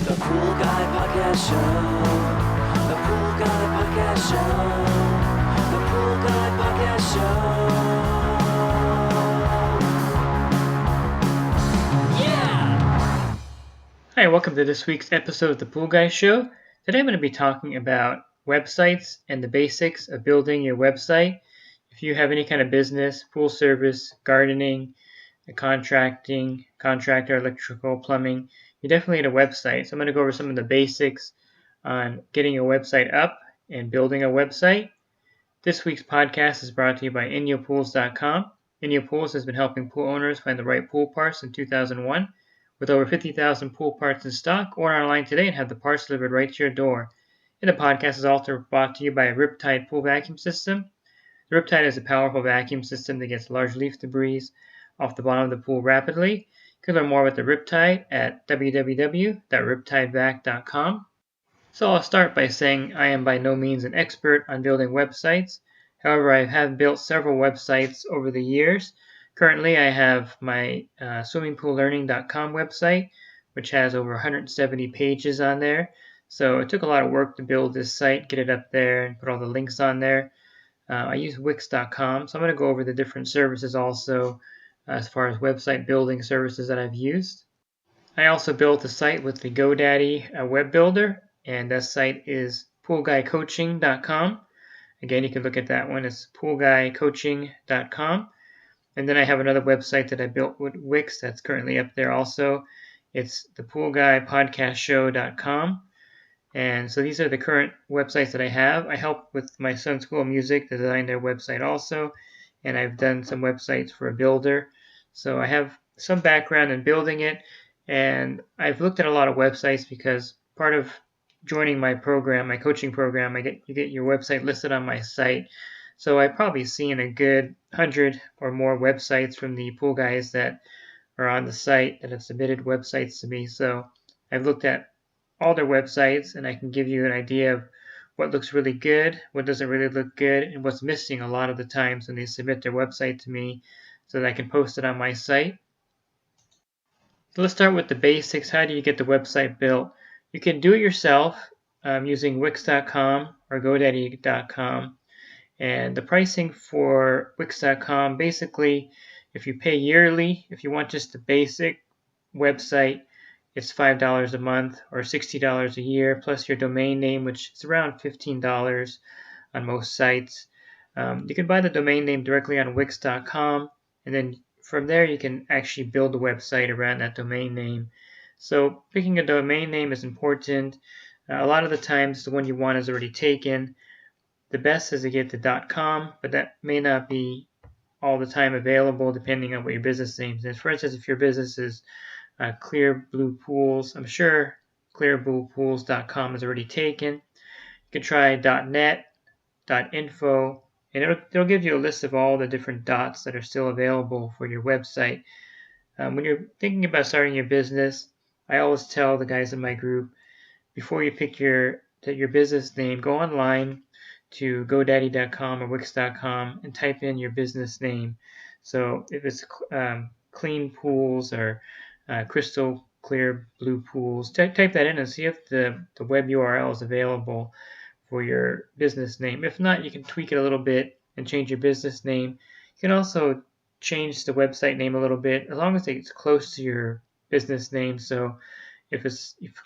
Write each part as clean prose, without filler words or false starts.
The Pool Guy Podcast Show. The Pool Guy Podcast Show. The Pool Guy Podcast Show. Yeah! Hi, welcome to this week's episode of The Pool Guy Show. Today I'm going to be talking about websites and the basics of building your website. If you have any kind of business, pool service, gardening, contractor, electrical, plumbing, you definitely need a website. So I'm going to go over some of the basics on getting a website up and building a website. This week's podcast is brought to you by InyoPools.com. InyoPools has been helping pool owners find the right pool parts since 2001. With over 50,000 pool parts in stock, order online today and have the parts delivered right to your door. And the podcast is also brought to you by a Riptide pool vacuum system. The Riptide is a powerful vacuum system that gets large leaf debris off the bottom of the pool rapidly. You can learn more about the Riptide at www.riptidevac.com. So I'll start by saying I am by no means an expert on building websites. However, I have built several websites over the years. Currently, I have my swimmingpoollearning.com website, which has over 170 pages on there. So it took a lot of work to build this site, get it up there, and put all the links on there. I use Wix.com, so I'm going to go over the different services also as far as website building services that I've used. I also built a site with the GoDaddy web builder, and that site is poolguycoaching.com. Again, you can look at that one. It's poolguycoaching.com. And then I have another website that I built with Wix that's currently up there also. It's thepoolguypodcastshow.com. And so these are the current websites that I have. I help with my son's school of music to design their website also. And I've done some websites for a builder. So I have some background in building it. And I've looked at a lot of websites because part of joining my program, my coaching program, you get your website listed on my site. So I've probably seen a good 100 or more websites from the pool guys that are on the site that have submitted websites to me. So I've looked at all their websites, and I can give you an idea of what looks really good, what doesn't really look good, and what's missing a lot of the times when they submit their website to me so that I can post it on my site. So let's start with the basics. How do you get the website built? You can do it yourself using Wix.com or GoDaddy.com. And the pricing for Wix.com, basically, if you pay yearly, if you want just the basic website, it's $5 a month or $60 a year, plus your domain name, which is around $15 on most sites. You can buy the domain name directly on Wix.com, and then from there you can actually build a website around that domain name. So picking a domain name is important. A lot of the times the one you want is already taken. The best is to get the .com, but that may not be all the time available depending on what your business name is. For instance, if your business is Clear Blue Pools, I'm sure clearbluepools.com is already taken. You can try .net, .info, and it'll give you a list of all the different dots that are still available for your website. When you're thinking about starting your business, I always tell the guys in my group, before you pick your business name, go online to GoDaddy.com or Wix.com and type in your business name. So if it's Clean Pools or Crystal Clear Blue Pools, type that in and see if the web URL is available for your business name. If not, you can tweak it a little bit and change your business name. You can also change the website name a little bit as long as it's close to your business name. So if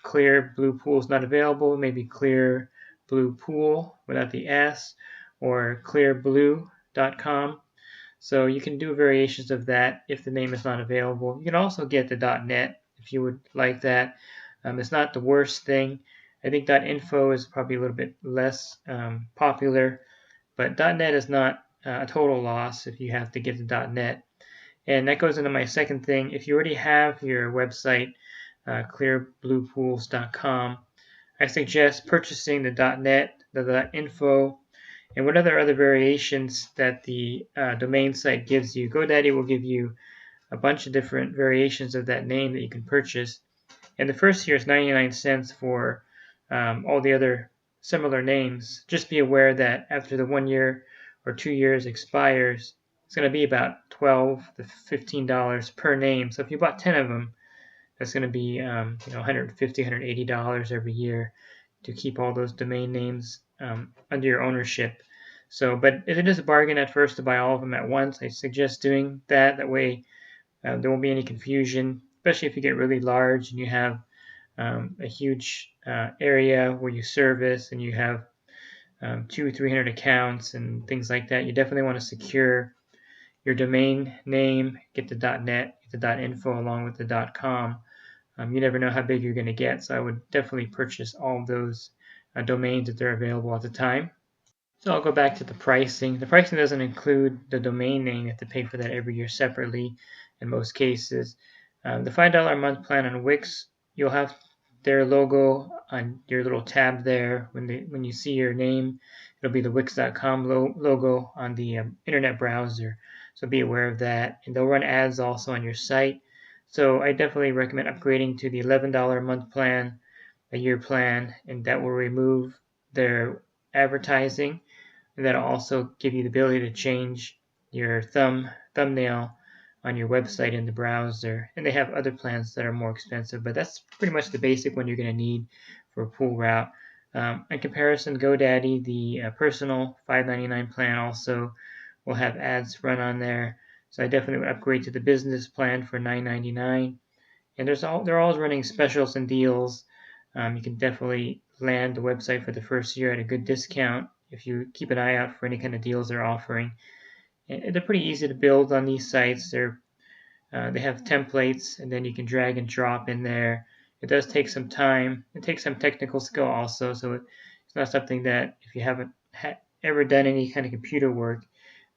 Clear Blue Pool is not available, maybe Clear Blue Pool without the S or clearblue.com. So you can do variations of that if the name is not available. You can also get the .net if you would like that. It's not the worst thing. I think .info is probably a little bit less popular, but .net is not a total loss if you have to get the .net. And that goes into my second thing. If you already have your website, clearbluepools.com, I suggest purchasing the .net, the .info, and whatever other variations that the domain site gives you. GoDaddy will give you a bunch of different variations of that name that you can purchase. And the first year is 99 cents for all the other similar names. Just be aware that after the 1 year or 2 years expires, it's going to be about $12 to $15 per name. So if you bought 10 of them, That's going to be $150, $180 every year to keep all those domain names under your ownership. So, but if it is a bargain at first to buy all of them at once, I suggest doing that. That way, there won't be any confusion, especially if you get really large and you have a huge area where you service and you have 200-300 accounts and things like that. You definitely want to secure your domain name, get the .net, get the .info along with the .com. You never know how big you're going to get, so I would definitely purchase all of those domains if they're available at the time. So I'll go back to the pricing. The pricing doesn't include the domain name. You have to pay for that every year separately in most cases. The $5 a month plan on Wix, you'll have their logo on your little tab there. When you see your name, it'll be the Wix.com logo on the internet browser. So be aware of that. And they'll run ads also on your site. So I definitely recommend upgrading to the $11 a month plan, a year plan, and that will remove their advertising. And that'll also give you the ability to change your thumbnail on your website in the browser. And they have other plans that are more expensive, but that's pretty much the basic one you're going to need for a pool route. In comparison, GoDaddy, the personal $5.99 plan also will have ads run on there. So I definitely would upgrade to the business plan for $9.99. And they're always running specials and deals. You can definitely land the website for the first year at a good discount if you keep an eye out for any kind of deals they're offering. And they're pretty easy to build on these sites. They have templates, and then you can drag and drop in there. It does take some time. It takes some technical skill also, so it's not something that if you haven't ever done any kind of computer work,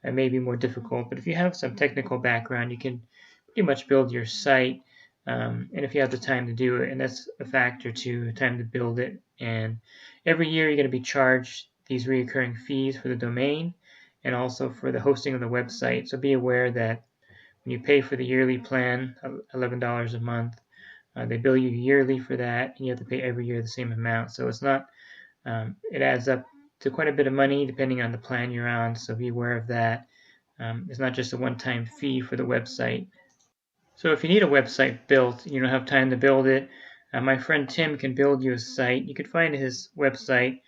it may be more difficult. But if you have some technical background, you can pretty much build your site. And if you have the time to do it, and that's a factor too, time to build it. And every year you're going to be charged these recurring fees for the domain and also for the hosting of the website. So be aware that when you pay for the yearly plan, $11 a month, they bill you yearly for that, and you have to pay every year the same amount. So it's not, it adds up to quite a bit of money depending on the plan you're on. So be aware of that. It's not just a one-time fee for the website. So if you need a website built, you don't have time to build it, my friend Tim can build you a site. You can find his website,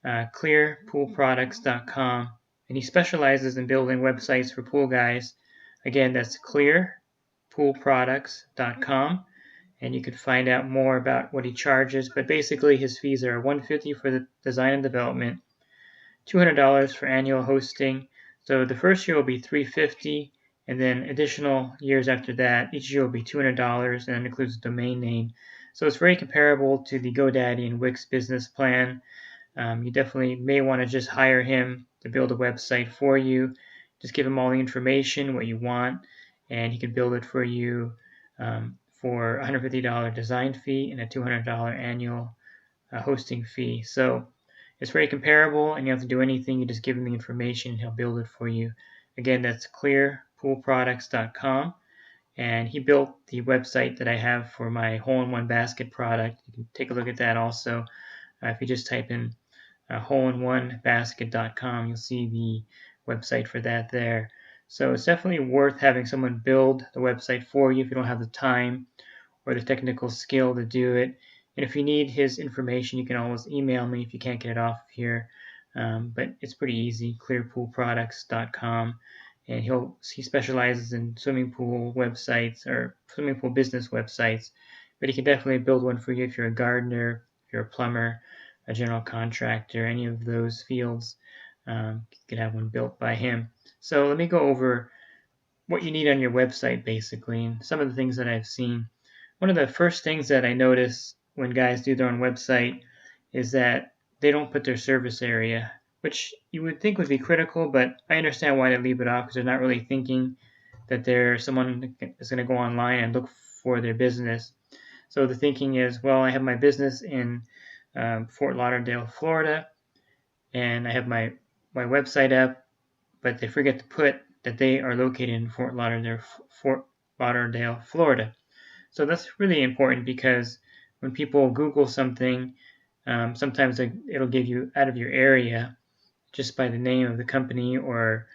clearpoolproducts.com, and he specializes in building websites for pool guys. Again, that's clearpoolproducts.com, and you can find out more about what he charges. But basically, his fees are $150 for the design and development, $200 for annual hosting. So the first year will be $350, and then additional years after that, each year will be $200, and that includes the domain name. So it's very comparable to the GoDaddy and Wix business plan. You definitely may want to just hire him to build a website for you. Just give him all the information, what you want, and he can build it for you for a $150 design fee and a $200 annual hosting fee. So it's very comparable, and you don't have to do anything. You just give him the information, and he'll build it for you. Again, that's clearpoolproducts.com, and he built the website that I have for my hole-in-one basket product. You can take a look at that also. If you just type in holeinoneBasket.com, you'll see the website for that there. So it's definitely worth having someone build the website for you if you don't have the time or the technical skill to do it. And if you need his information, you can always email me if you can't get it off here. But it's pretty easy, clearpoolproducts.com. And he specializes in swimming pool websites or swimming pool business websites. But he can definitely build one for you if you're a gardener, if you're a plumber, a general contractor, any of those fields. You can have one built by him. So let me go over what you need on your website basically, and some of the things that I've seen. One of the first things that I notice when guys do their own website is that they don't put their service area, which you would think would be critical, but I understand why they leave it off because they're not really thinking that there's someone is going to go online and look for their business. So the thinking is, well, I have my business in Fort Lauderdale, Florida, and I have my website up, but they forget to put that they are located in Fort Lauderdale, Florida. So that's really important because when people Google something, sometimes it'll give you out of your area just by the name of the company or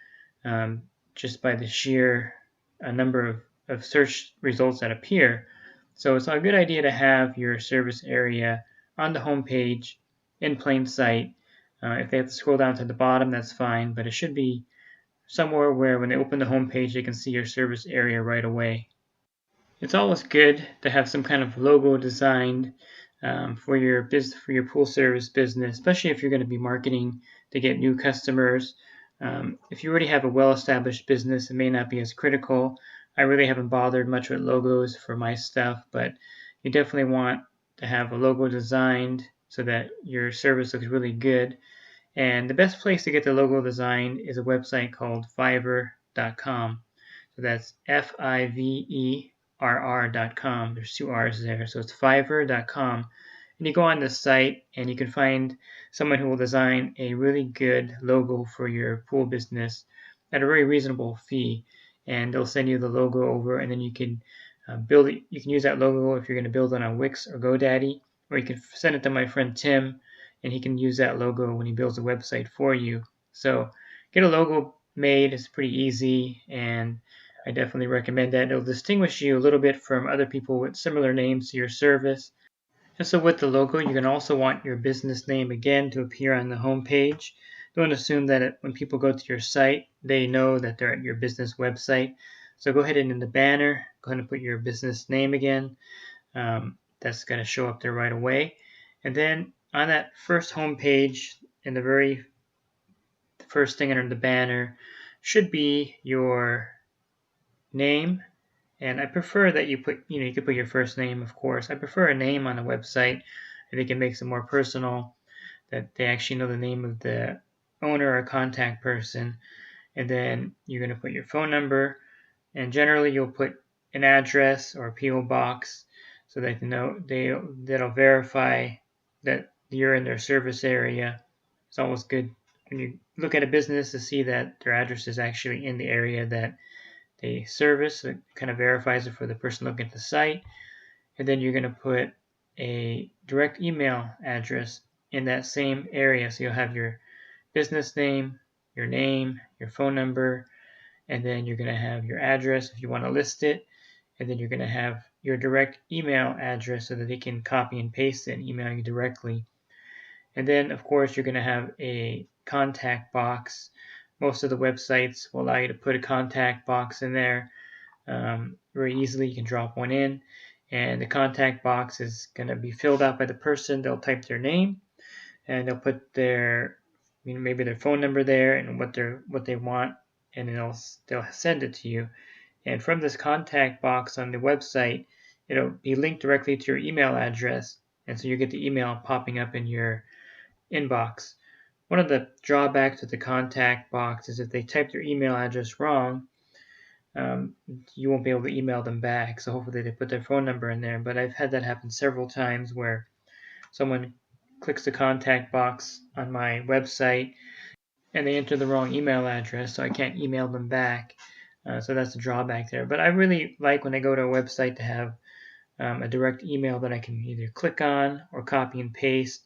just by the sheer number of search results that appear. So it's a good idea to have your service area on the home page in plain sight. If they have to scroll down to the bottom, that's fine, but it should be somewhere where when they open the home page, they can see your service area right away. It's always good to have some kind of logo designed for your pool service business, especially if you're going to be marketing to get new customers. If you already have a well-established business, it may not be as critical. I really haven't bothered much with logos for my stuff, but you definitely want to have a logo designed so that your service looks really good. And the best place to get the logo designed is a website called Fiverr.com. So that's Fiverr.com. There's two R's there. So it's Fiverr.com. And you go on the site and you can find someone who will design a really good logo for your pool business at a very reasonable fee. And they'll send you the logo over, and then you can build it. You can use that logo if you're going to build it on Wix or GoDaddy, or you can send it to my friend Tim, and he can use that logo when he builds a website for you. So get a logo made. It's pretty easy, and I definitely recommend that. It'll distinguish you a little bit from other people with similar names to your service. And so with the logo, you're going to also want your business name again to appear on the home page. Don't assume that when people go to your site, they know that they're at your business website. So go ahead and in the banner, go ahead and put your business name again. That's going to show up there right away. And then on that first home page, in the very first thing under the banner, should be your name. And I prefer that you put, you could put your first name, of course. I prefer a name on a website. I think it makes it more personal, that they actually know the name of the owner or contact person. And then you're going to put your phone number, and generally you'll put an address or a PO box so they can know that'll verify that you're in their service area. It's always good when you look at a business to see that their address is actually in the area that they service. It kind of verifies it for the person looking at the site. And then you're going to put a direct email address in that same area. So you'll have your business name, your phone number, and then you're going to have your address if you want to list it. And then you're going to have your direct email address so that they can copy and paste it and email you directly. And then, of course, you're going to have a contact box. Most of the websites will allow you to put a contact box in there very easily. You can drop one in, and the contact box is going to be filled out by the person. They'll type their name, and they'll put their, maybe their phone number there and what they want, and then they'll send it to you. And from this contact box on the website, it'll be linked directly to your email address, and so you get the email popping up in your inbox. One of the drawbacks with the contact box is if they type their email address wrong, you won't be able to email them back. So hopefully they put their phone number in there. But I've had that happen several times where someone clicks the contact box on my website and they enter the wrong email address, so I can't email them back. So that's a drawback there. But I really like when I go to a website to have a direct email that I can either click on or copy and paste.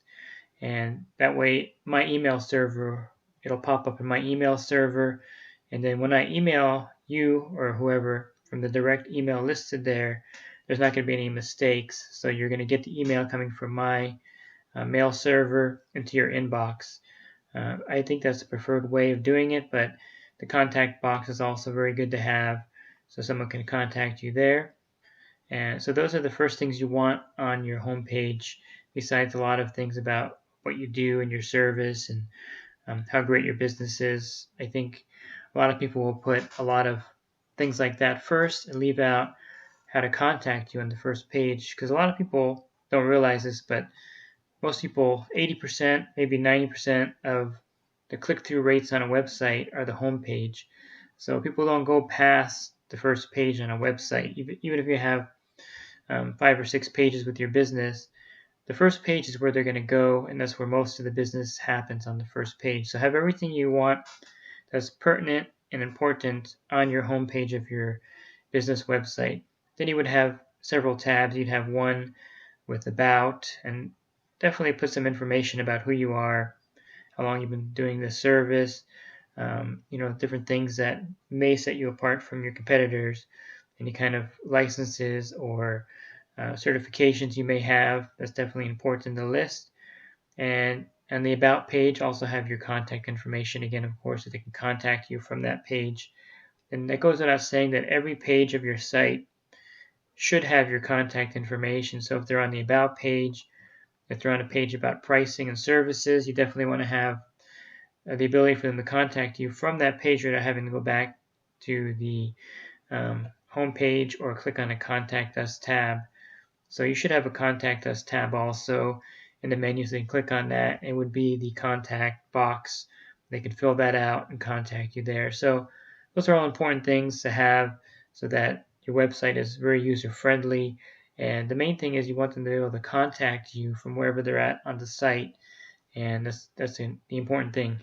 And that way my email server, it'll pop up in my email server. And then when I email you or whoever from the direct email listed there, there's not going to be any mistakes. So you're going to get the email coming from my mail server into your inbox. I think that's the preferred way of doing it, but the contact box is also very good to have so someone can contact you there. And so those are the first things you want on your homepage, besides a lot of things about what you do and your service and how great your business is. I think a lot of people will put a lot of things like that first and leave out how to contact you on the first page, because a lot of people don't realize this, but most people, 80%, maybe 90% of the click-through rates on a website are the home page. So people don't go past the first page on a website. Even if you have 5 or 6 pages with your business, the first page is where they're going to go, and that's where most of the business happens, on the first page. So have everything you want that's pertinent and important on your home page of your business website. Then you would have several tabs. You'd have one with about, and definitely put some information about who you are, how long you've been doing this service, different things that may set you apart from your competitors, any kind of licenses or certifications you may have. That's definitely important to list. And on the About page, also have your contact information again, of course, so they can contact you from that page. And that goes without saying that every page of your site should have your contact information. So if they're on the About page, if they're on a page about pricing and services, you definitely want to have the ability for them to contact you from that page without having to go back to the home page or click on the Contact Us tab. So you should have a Contact Us tab also in the menu, so you can click on that. It would be the contact box. They can fill that out and contact you there. So those are all important things to have so that your website is very user-friendly. And the main thing is you want them to be able to contact you from wherever they're at on the site. And that's the important thing.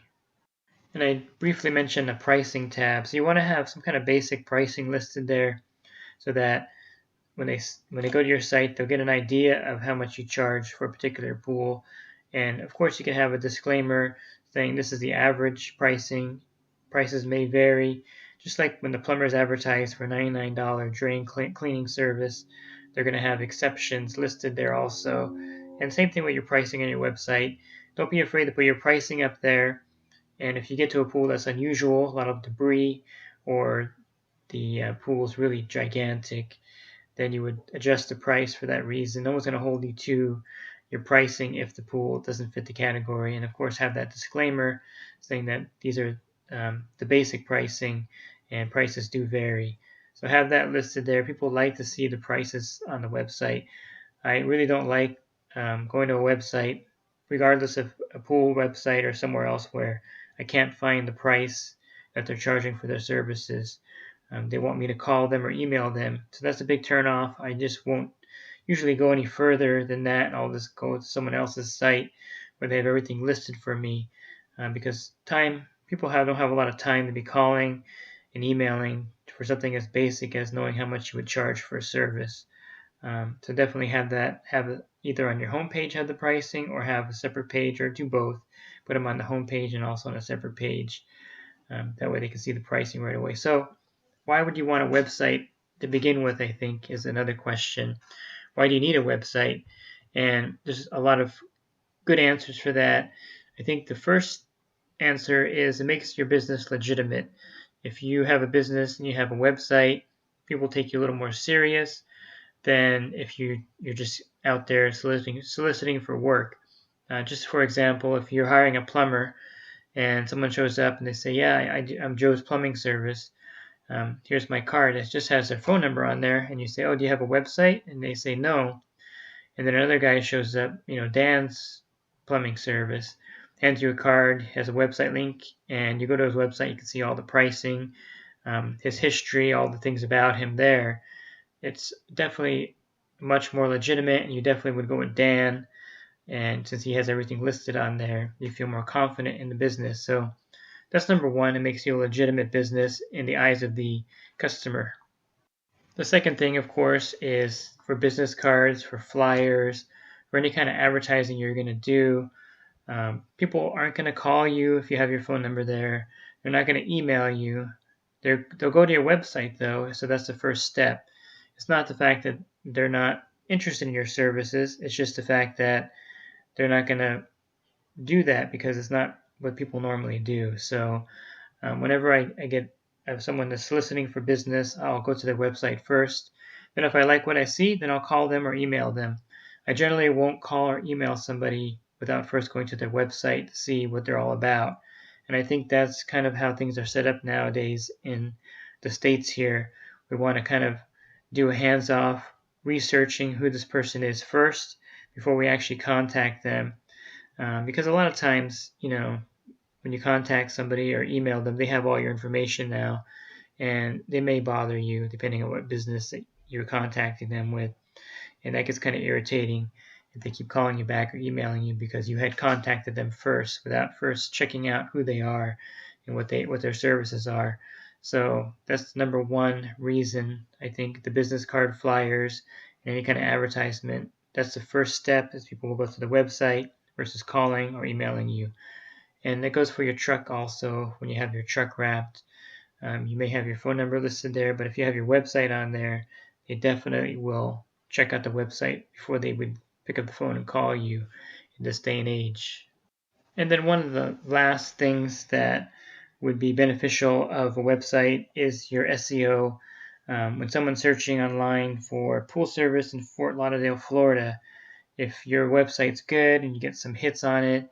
And I briefly mentioned a pricing tab. So you want to have some kind of basic pricing listed there so that when they go to your site, they'll get an idea of how much you charge for a particular pool. And of course, you can have a disclaimer saying this is the average pricing. Prices may vary. Just like when the plumbers advertise for $99 drain cleaning service, they're going to have exceptions listed there also. And same thing with your pricing on your website. Don't be afraid to put your pricing up there. And if you get to a pool that's unusual, a lot of debris, or the pool is really gigantic, then you would adjust the price for that reason. No one's going to hold you to your pricing if the pool doesn't fit the category. And of course, have that disclaimer saying that these are the basic pricing and prices do vary. So have that listed there. People like to see the prices on the website. I really don't like going to a website, regardless of a pool website or somewhere else, where I can't find the price that they're charging for their services. They want me to call them or email them. So that's a big turnoff. I just won't usually go any further than that. I'll just go to someone else's site where they have everything listed for me because people don't have a lot of time to be calling and emailing for something as basic as knowing how much you would charge for a service. So definitely have it either on your homepage, have the pricing, or have a separate page, or do both. Put them on the homepage and also on a separate page. That way they can see the pricing right away. So why would you want a website to begin with, I think, is another question. Why do you need a website? And there's a lot of good answers for that. I think the first answer is it makes your business legitimate. If you have a business and you have a website, people take you a little more serious than if you're just out there soliciting for work. Just for example, if you're hiring a plumber and someone shows up and they say, yeah, I'm Joe's Plumbing Service. Here's my card. It just has their phone number on there. And you say, oh, do you have a website? And they say no. And then another guy shows up, Dan's Plumbing Service, hands you a card, has a website link, and you go to his website, you can see all the pricing, his history, all the things about him there. It's definitely much more legitimate, and you definitely would go with Dan. And since he has everything listed on there, you feel more confident in the business. So that's number one. It makes you a legitimate business in the eyes of the customer. The second thing, of course, is for business cards, for flyers, for any kind of advertising you're going to do. People aren't going to call you if you have your phone number there. They're not going to email you. They'll go to your website, though, so that's the first step. It's not the fact that they're not interested in your services. It's just the fact that they're not going to do that because it's not what people normally do. So whenever I have someone that's soliciting for business, I'll go to their website first. Then if I like what I see, then I'll call them or email them. I generally won't call or email somebody without first going to their website to see what they're all about. And I think that's kind of how things are set up nowadays in the States here. We want to kind of do a hands-off researching who this person is first before we actually contact them. Because a lot of times, when you contact somebody or email them, they have all your information now, and they may bother you depending on what business that you're contacting them with. And that gets kind of irritating if they keep calling you back or emailing you because you had contacted them first without first checking out who they are and what their services are. So that's number one reason. I think the business card, flyers, and any kind of advertisement, that's the first step, is people will go to the website versus calling or emailing you. And that goes for your truck also. When you have your truck wrapped, you may have your phone number listed there, but if you have your website on there, they definitely will check out the website before they would pick up the phone and call you in this day and age. And then one of the last things that would be beneficial of a website is your SEO. When someone's searching online for pool service in Fort Lauderdale, Florida, if your website's good and you get some hits on it,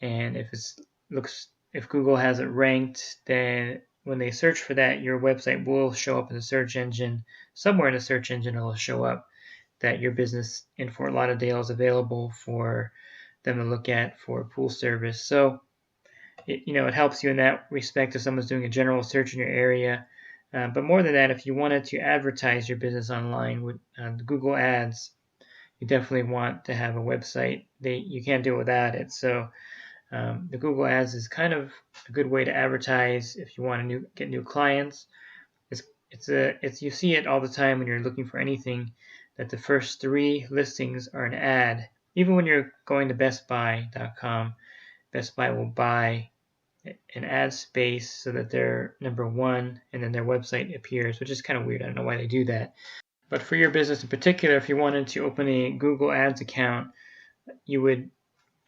and if Google has it ranked, then when they search for that, your website will show up in the search engine. Somewhere in the search engine, it'll show up that your business in Fort Lauderdale is available for them to look at for pool service. So it helps you in that respect if someone's doing a general search in your area. But more than that, if you wanted to advertise your business online with Google Ads, you definitely want to have a website. You can't do it without it. So the Google Ads is kind of a good way to advertise if you want to get new clients. You see it all the time when you're looking for anything, that the first 3 listings are an ad. Even when you're going to bestbuy.com, Best Buy will buy an ad space so that they're number 1 and then their website appears, which is kind of weird. I don't know why they do that. But for your business in particular, if you wanted to open a Google Ads account, you would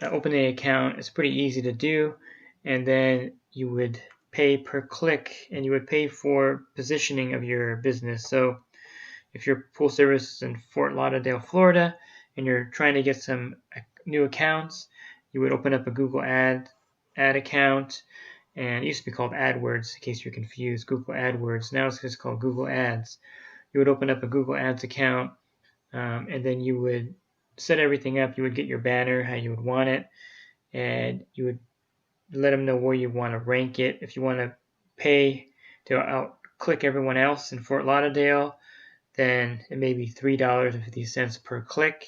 open an account. It's pretty easy to do, and then you would pay per click, and you would pay for positioning of your business. So if your pool service is in Fort Lauderdale, Florida, and you're trying to get some new accounts, you would open up a Google ad account, and it used to be called AdWords, in case you're confused. Google AdWords. Now it's just called Google Ads. You would open up a Google Ads account, and then you would set everything up. You would get your banner how you would want it, and you would let them know where you want to rank it. If you want to pay to outclick everyone else in Fort Lauderdale, then it may be $3.50 per click.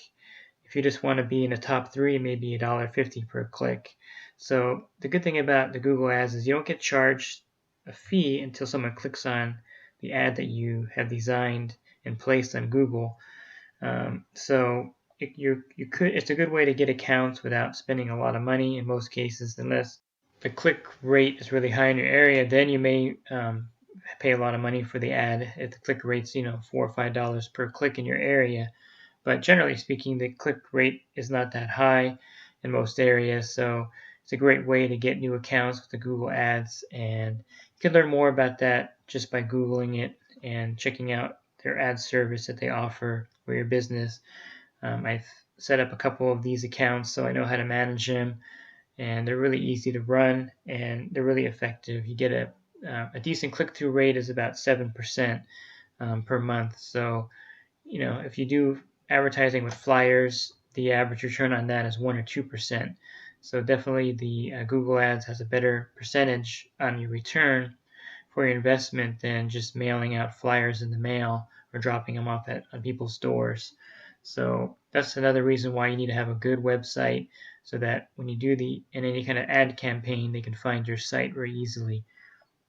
If you just want to be in the top 3, it may be $1.50 per click. So the good thing about the Google Ads is you don't get charged a fee until someone clicks on the ad that you have designed and placed on Google. So it's a good way to get accounts without spending a lot of money in most cases, unless the click rate is really high in your area. Then you may pay a lot of money for the ad if the click rate's $4 or $5 per click in your area. But generally speaking, the click rate is not that high in most areas, so it's a great way to get new accounts with the Google Ads, and you can learn more about that just by Googling it and checking out their ad service that they offer for your business. I've set up a couple of these accounts, so I know how to manage them, and they're really easy to run, and they're really effective. You get a decent click-through rate is about 7% per month. So, if you do advertising with flyers, the average return on that is 1 or 2%. So definitely the Google Ads has a better percentage on your return for your investment than just mailing out flyers in the mail or dropping them off on people's doors. So that's another reason why you need to have a good website, so that when you do any kind of ad campaign, they can find your site very easily.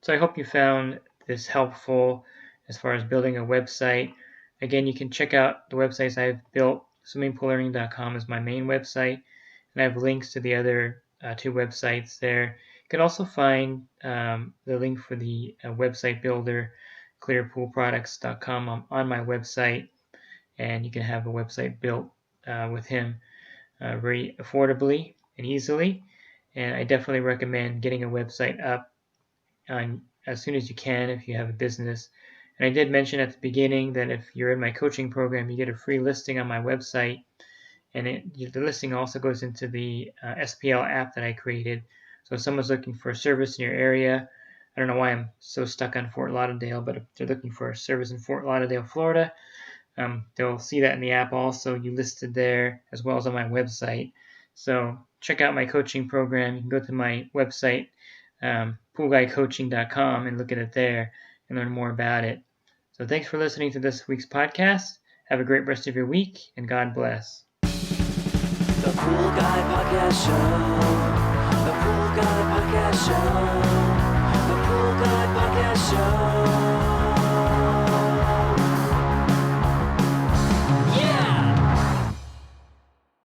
So I hope you found this helpful as far as building a website. Again, you can check out the websites I've built. Swimmingpoollearning.com is my main website, and I have links to the other 2 websites there. You can also find the link for the website builder, clearpoolproducts.com, on my website, and you can have a website built with him very affordably and easily. And I definitely recommend getting a website up as soon as you can if you have a business. And I did mention at the beginning that if you're in my coaching program, you get a free listing on my website, and the listing also goes into the SPL app that I created. So if someone's looking for a service in your area, I don't know why I'm so stuck on Fort Lauderdale, but if they're looking for a service in Fort Lauderdale, Florida, they'll see that in the app also. You listed there as well as on my website. So check out my coaching program. You can go to my website, poolguycoaching.com, and look at it there and learn more about it. So thanks for listening to this week's podcast. Have a great rest of your week, and God bless. The Pool Guy Podcast Show. The Pool Guy Podcast Show. The Pool Guy Podcast Show.